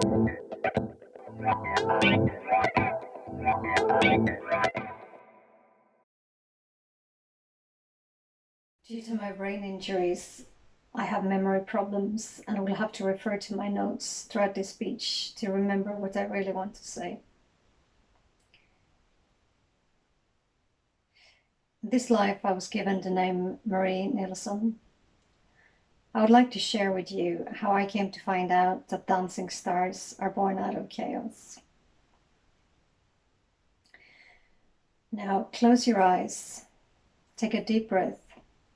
Due to my brain injuries, I have memory problems and will have to refer to my notes throughout this speech to remember what I really want to say. In this life, I was given the name Marie Nilsson. I would like to share with you how I came to find out that dancing stars are born out of chaos. Now, close your eyes, take a deep breath,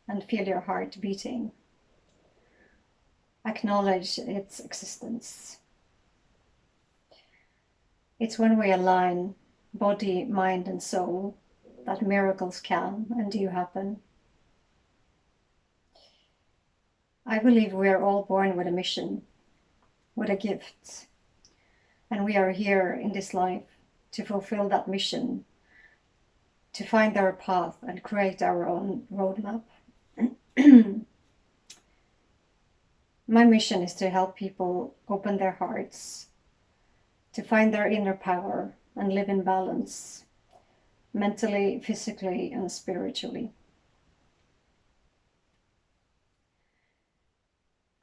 and feel your heart beating. Acknowledge its existence. It's when we align body, mind, and soul that miracles can and do happen. I believe we are all born with a mission, with a gift, and we are here in this life to fulfill that mission, to find our path and create our own roadmap. My mission is to help people open their hearts, to find their inner power and live in balance, mentally, physically, and spiritually.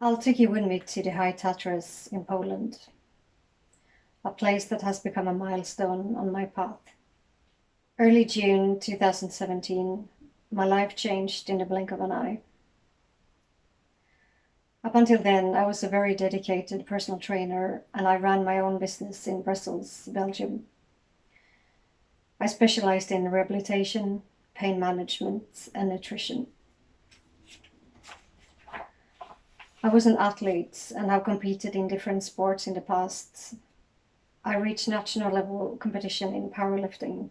I'll take you with me to the High Tatras in Poland, a place that has become a milestone on my path. Early June 2017, my life changed in the blink of an eye. Up until then, I was a very dedicated personal trainer and I ran my own business in Brussels, Belgium. I specialized in rehabilitation, pain management, and nutrition. I was an athlete and have competed in different sports in the past. I reached national level competition in powerlifting.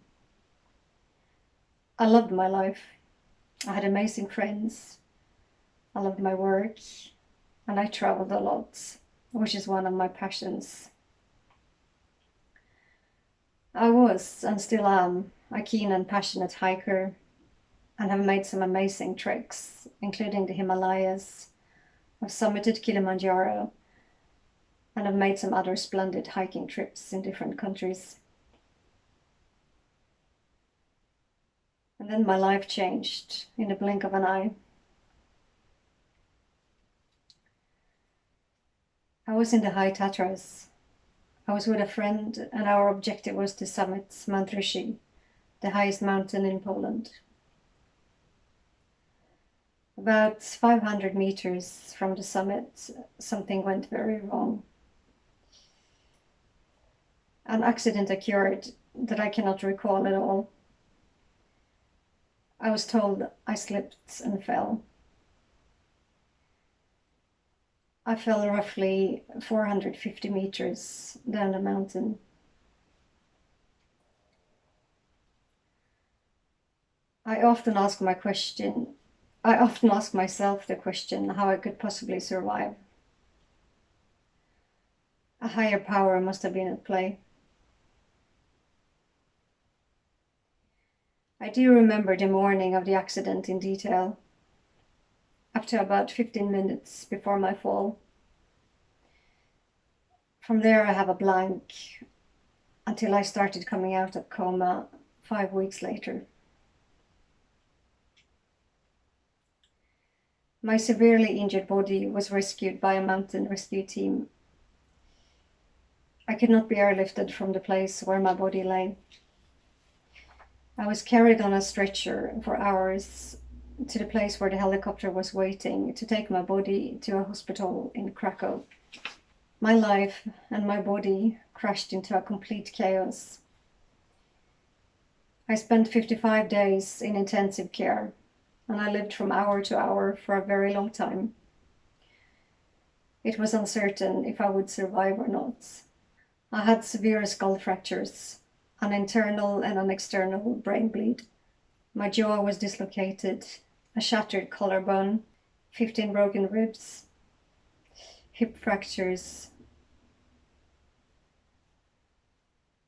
I loved my life. I had amazing friends. I loved my work. And I traveled a lot, which is one of my passions. I was, and still am, a keen and passionate hiker and have made some amazing treks, including the Himalayas. I've summited Kilimanjaro and have made some other splendid hiking trips in different countries. And then my life changed in the blink of an eye. I was in the High Tatras. I was with a friend and our objective was to summit Mount Rishi, the highest mountain in Poland. About 500 meters from the summit, something went very wrong. An accident occurred that I cannot recall at all. I was told I slipped and fell. I fell roughly 450 meters down the mountain. I often ask myself the question how I could possibly survive. A higher power must have been at play. I do remember the morning of the accident in detail, up to about 15 minutes before my fall. From there I have a blank until I started coming out of coma 5 weeks later. My severely injured body was rescued by a mountain rescue team. I could not be airlifted from the place where my body lay. I was carried on a stretcher for hours to the place where the helicopter was waiting to take my body to a hospital in Krakow. My life and my body crashed into a complete chaos. I spent 55 days in intensive care, and I lived from hour to hour for a very long time. It was uncertain if I would survive or not. I had severe skull fractures, an internal and an external brain bleed. My jaw was dislocated, a shattered collarbone, 15 broken ribs, hip fractures,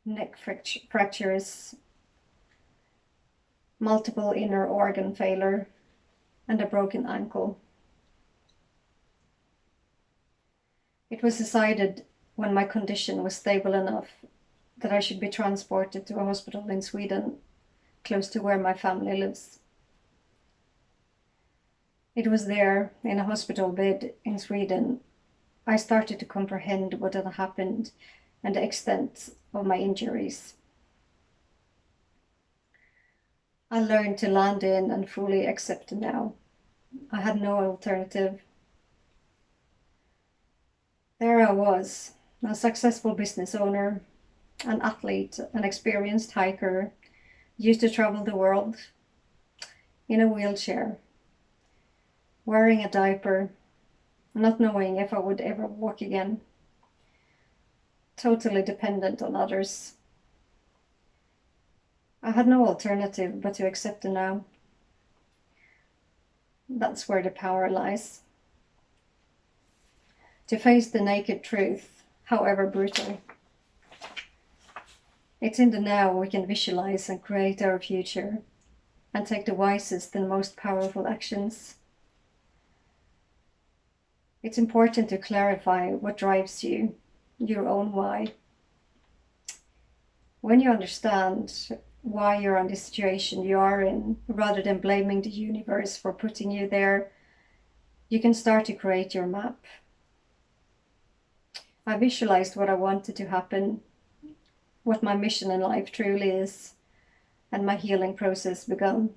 neck fractures, multiple inner organ failure, and a broken ankle. It was decided when my condition was stable enough that I should be transported to a hospital in Sweden, close to where my family lives. It was there, in a hospital bed in Sweden, I started to comprehend what had happened and the extent of my injuries. I learned to land in and fully accept now. I had no alternative. There I was, a successful business owner, an athlete, an experienced hiker, used to travel the world, in a wheelchair, wearing a diaper, not knowing if I would ever walk again, totally dependent on others. I had no alternative but to accept the now. That's where the power lies. To face the naked truth, however brutal. It's in the now we can visualize and create our future and take the wisest and most powerful actions. It's important to clarify what drives you, your own why. When you understand why you're in the situation you are in, rather than blaming the universe for putting you there, you can start to create your map. I visualized what I wanted to happen, what my mission in life truly is, and my healing process began.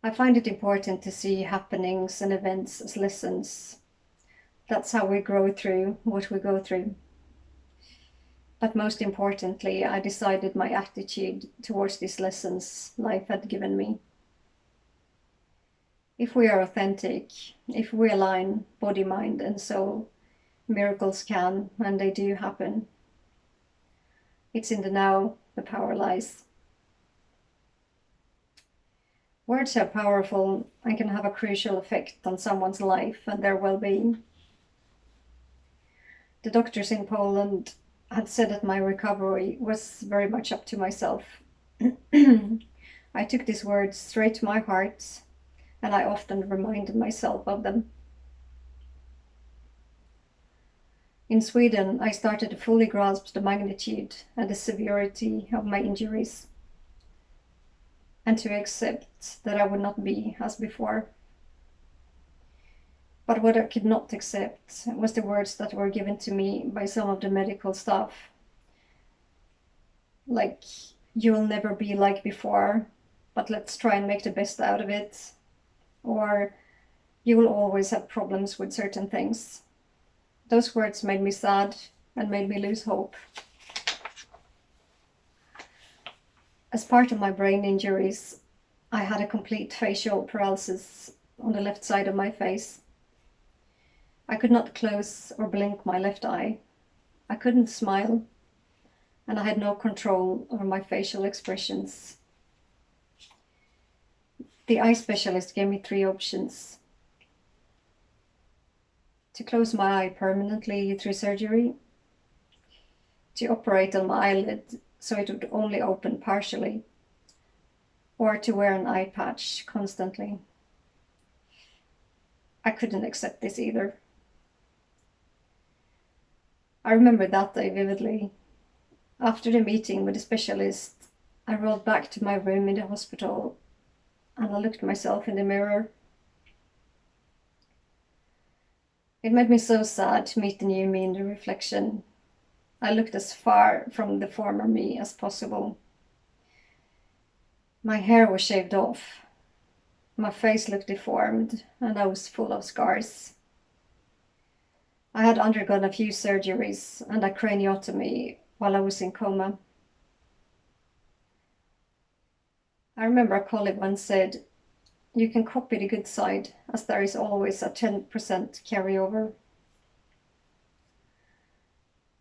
I find it important to see happenings and events as lessons. That's how we grow through what we go through. But most importantly, I decided my attitude towards these lessons life had given me. If we are authentic, if we align body, mind, and soul, miracles can, and they do happen. It's in the now the power lies. Words are powerful and can have a crucial effect on someone's life and their well-being. The doctors in Poland had said that my recovery was very much up to myself. I took these words straight to my heart, and I often reminded myself of them. In Sweden, I started to fully grasp the magnitude and the severity of my injuries, and to accept that I would not be as before. But what I could not accept was the words that were given to me by some of the medical staff. Like, you'll never be like before, but let's try and make the best out of it. Or, you will always have problems with certain things. Those words made me sad and made me lose hope. As part of my brain injuries, I had a complete facial paralysis on the left side of my face. I could not close or blink my left eye. I couldn't smile, and I had no control over my facial expressions. The eye specialist gave me 3 options. To close my eye permanently through surgery, to operate on my eyelid so it would only open partially, or to wear an eye patch constantly. I couldn't accept this either. I remember that day vividly. After the meeting with the specialist, I rolled back to my room in the hospital and I looked myself in the mirror. It made me so sad to meet the new me in the reflection. I looked as far from the former me as possible. My hair was shaved off. My face looked deformed and I was full of scars. I had undergone a few surgeries and a craniotomy while I was in coma. I remember a colleague once said, "You can copy the good side, as there is always a 10% carryover."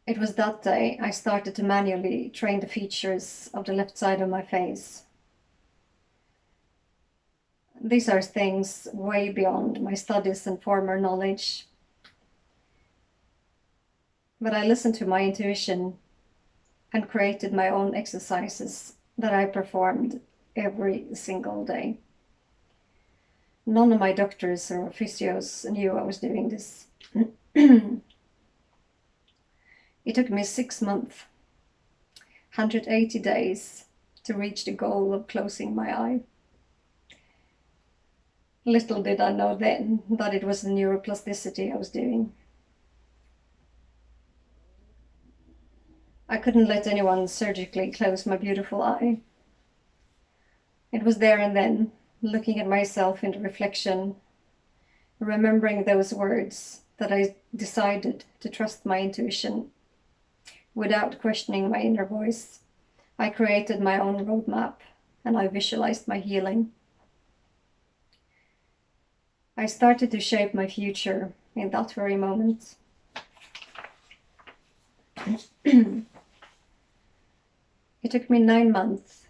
It was that day I started to manually train the features of the left side of my face. These are things way beyond my studies and former knowledge. But I listened to my intuition and created my own exercises that I performed every single day. None of my doctors or physios knew I was doing this. It took me 6 months, 180 days to reach the goal of closing my eye. Little did I know then that it was the neuroplasticity I was doing. I couldn't let anyone surgically close my beautiful eye. It was there and then, looking at myself in the reflection, remembering those words, that I decided to trust my intuition. Without questioning my inner voice, I created my own roadmap and I visualized my healing. I started to shape my future in that very moment. It took me 9 months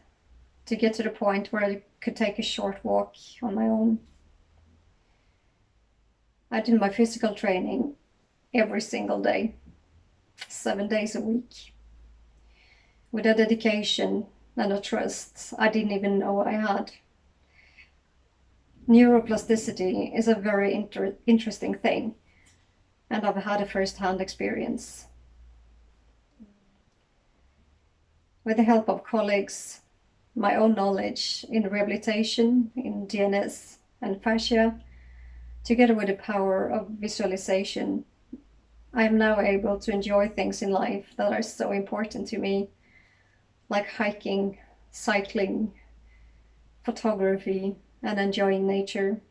to get to the point where I could take a short walk on my own. I did my physical training every single day, 7 days a week, with a dedication and a trust I didn't even know I had. Neuroplasticity is a very interesting thing, and I've had a first-hand experience. With the help of colleagues, my own knowledge in rehabilitation, in DNS and fascia, together with the power of visualization, I am now able to enjoy things in life that are so important to me, like hiking, cycling, photography, and enjoying nature.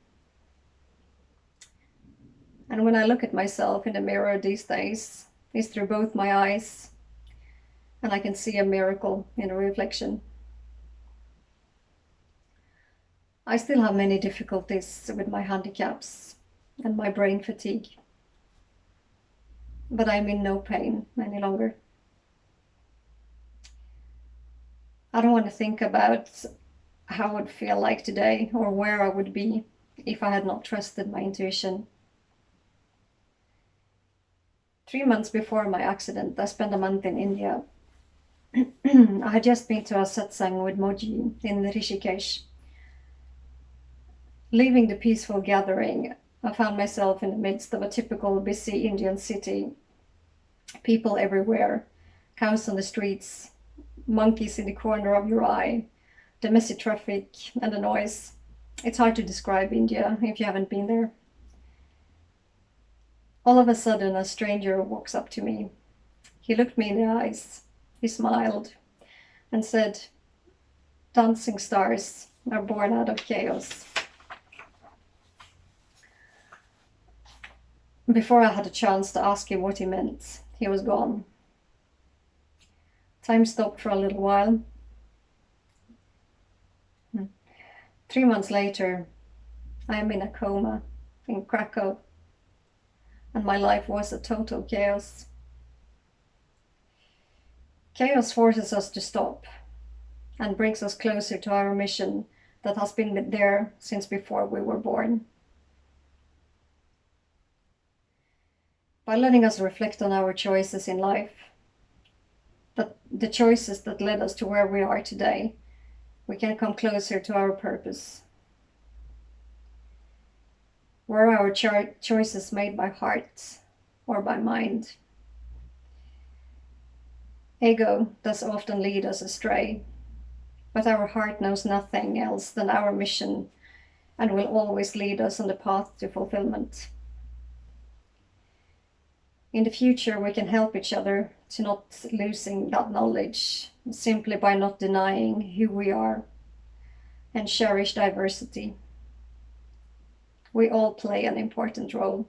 And when I look at myself in the mirror these days, it's through both my eyes, and I can see a miracle in the reflection. I still have many difficulties with my handicaps and my brain fatigue, but I'm in no pain any longer. I don't want to think about how I would feel like today or where I would be if I had not trusted my intuition. 3 months before my accident, I spent a month in India. I had just been to a satsang with Moji in Rishikesh. Leaving the peaceful gathering, I found myself in the midst of a typical busy Indian city. People everywhere, cows on the streets, monkeys in the corner of your eye, the messy traffic and the noise. It's hard to describe India if you haven't been there. All of a sudden, a stranger walks up to me. He looked me in the eyes, he smiled, and said, "Dancing stars are born out of chaos." Before I had a chance to ask him what he meant, he was gone. Time stopped for a little while. 3 months later, I am in a coma in Krakow, and my life was a total chaos. Chaos forces us to stop and brings us closer to our mission that has been there since before we were born. By letting us reflect on our choices in life, the choices that led us to where we are today, we can come closer to our purpose. Were our choices made by heart or by mind? Ego does often lead us astray, but our heart knows nothing else than our mission and will always lead us on the path to fulfillment. In the future, we can help each other to not losing that knowledge simply by not denying who we are and cherish diversity. We all play an important role.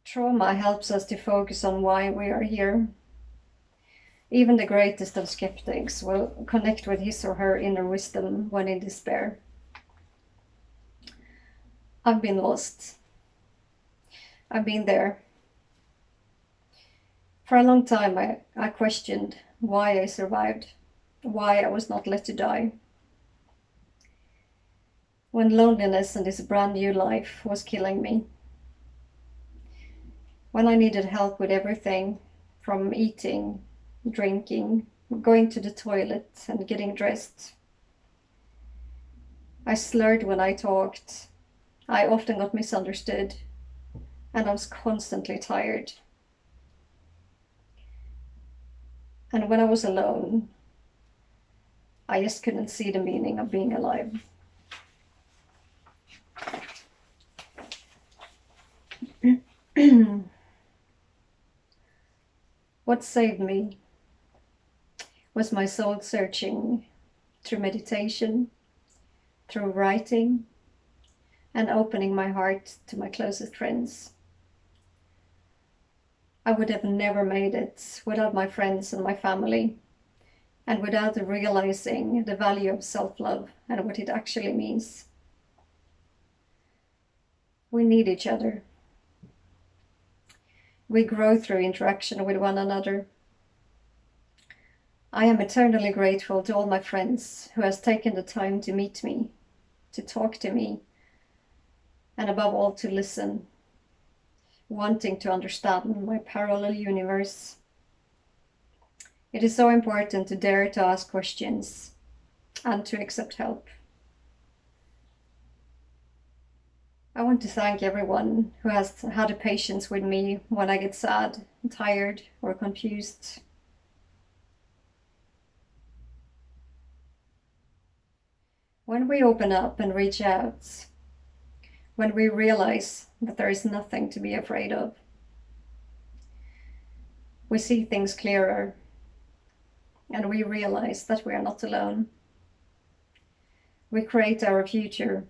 Trauma helps us to focus on why we are here. Even the greatest of skeptics will connect with his or her inner wisdom when in despair. I've been lost. I've been there. For a long time, I questioned why I survived, why I was not let to die. When loneliness and this brand new life was killing me. When I needed help with everything, from eating, drinking, going to the toilet and getting dressed. I slurred when I talked. I often got misunderstood, and I was constantly tired. And when I was alone, I just couldn't see the meaning of being alive. What saved me was my soul searching through meditation, through writing, and opening my heart to my closest friends. I would have never made it without my friends and my family, and without realizing the value of self-love and what it actually means. We need each other. We grow through interaction with one another. I am eternally grateful to all my friends who has taken the time to meet me, to talk to me, and above all to listen, wanting to understand my parallel universe. It is so important to dare to ask questions and to accept help. I want to thank everyone who has had the patience with me when I get sad, tired, or confused. When we open up and reach out, when we realize that there is nothing to be afraid of, we see things clearer, and we realize that we are not alone. We create our future.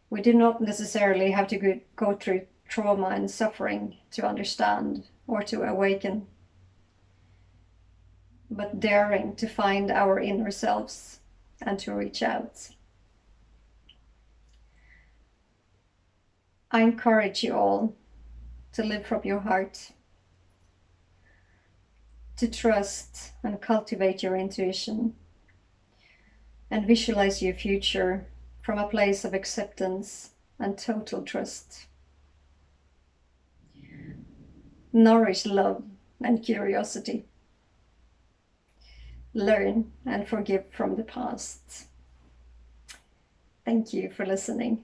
We do not necessarily have to go through trauma and suffering to understand or to awaken, but daring to find our inner selves and to reach out. I encourage you all to live from your heart, to trust and cultivate your intuition, and visualize your future from a place of acceptance and total trust. Nourish love and curiosity. Learn and forgive from the past. Thank you for listening.